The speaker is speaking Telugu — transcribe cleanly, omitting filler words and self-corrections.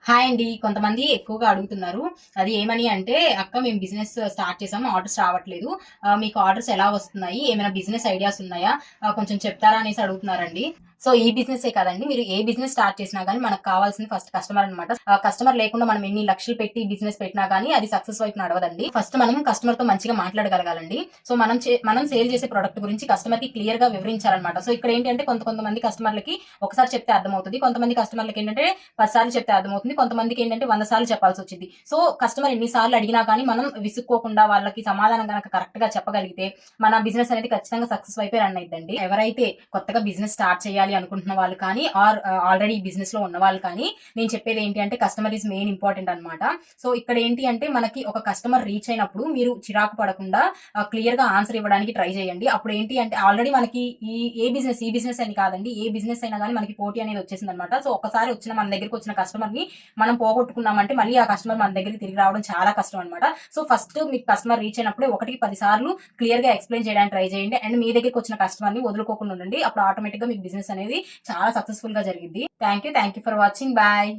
హాయ్ అండి. కొంతమంది ఎక్కువగా అడుగుతున్నారు. అది ఏమని అంటే, "అక్క మేము బిజినెస్ స్టార్ట్ చేసాము. ఆర్డర్స్ రావట్లేదు. మీకు ఆర్డర్స్ ఎలా వస్తున్నాయి? ఏమైనా బిజినెస్ ఐడియాస్ ఉన్నాయా? కొంచెం చెప్తారా?" అనేసి అడుగుతున్నారండి. సో, ఈ బిజినెసే కాదండి. మీరు ఏ బిజినెస్ స్టార్ట్ చేసినా గానీ, మనకు కావాల్సింది ఫస్ట్ కస్టమర్ అనమాట. కస్టమర్ లేకుండా మనం ఎన్ని లక్షలు పెట్టి బిజినెస్ పెట్టినా గానీ, అది సక్సెస్ వైపు నడవదండి. ఫస్ట్ మనం కస్టమర్‌తో మంచిగా మాట్లాడగలగాలండి. సో, మనం సేల్ చేసే ప్రొడక్ట్ గురించి కస్టమర్‌కి క్లియర్‌గా వివరించాలనమాట. సో, ఇక్కడ ఏంటి అంటే కొంతమంది కస్టమర్‌లకి ఒకసారి చెప్తే అర్థమవుతది. కొంతమంది కస్టమర్‌లకి ఏంటంటే 10 సార్లు చెప్తే అర్థమవుతుంది. కొంతమందికి ఏంటంటే 100 సార్లు చెప్పాల్సొచ్చిద్ది. సో, కస్టమర్ ఎన్ని సార్లు అడిగినా కానీ మనం విసుక్కోకుండా వాళ్ళకి సమాధానం గనక కరెక్ట్‌గా చెప్పగలిగితే మన బిజినెస్ అనేది ఖచ్చితంగా సక్సెస్ వైపే రన్ అయిద్దండి. ఎవరైతే కొత్తగా బిజినెస్ స్టార్ట్ చేయాలి అనుకుంటున్న వాళ్ళు కానీ ఆల్రెడీ బిజినెస్‌లో ఉన్నవాళ్ళు కానీ నేను చెప్పేది ఏంటి అంటే కస్టమర్ ఈస్ మెయిన్ ఇంపార్టెంట్ అనమాట. సో, ఇక్కడ ఏంటి అంటే మనకి ఒక కస్టమర్ రీచ్ అయినప్పుడు మీరు చిరాకు పడకుండా క్లియర్‌గా ఆన్సర్ ఇవ్వడానికి ట్రై చేయండి. అప్పుడు ఏంటి అంటే ఆల్రెడీ మనకి ఈ బిజినెస్ అని కాదండి. ఏ బిజినెస్ అయినా గానీ మనకి పోటీ అనేది వచ్చేసిందనమాట. సో, ఒక్కసారి మన దగ్గరికొచ్చిన కస్టమర్‌ని మనం పోగొట్టుకున్నామంటే మళ్ళీ ఆ కస్టమర్ మన దగ్గరికి తిరిగి రావడం చాలా కష్టం అనమాట. సో, ఫస్ట్ మీకు కస్టమర్ రీచ్ అయినప్పుడే 1కి 10 సార్లు క్లియర్‌గా ఎక్స్‌ప్లెయిన్ చేయడానికి ట్రై చేయండి. అండ్ మీ దగ్గరికొచ్చిన కస్టమర్‌ని వదులుకోకుండా ఉండండి. అప్పుడు ఆటోమేటిక్‌గా మీకు బిజినెస్ అనేది చాలా సక్సెస్‌ఫుల్‌గా జరిగిద్ది. Thank you for watching. Bye.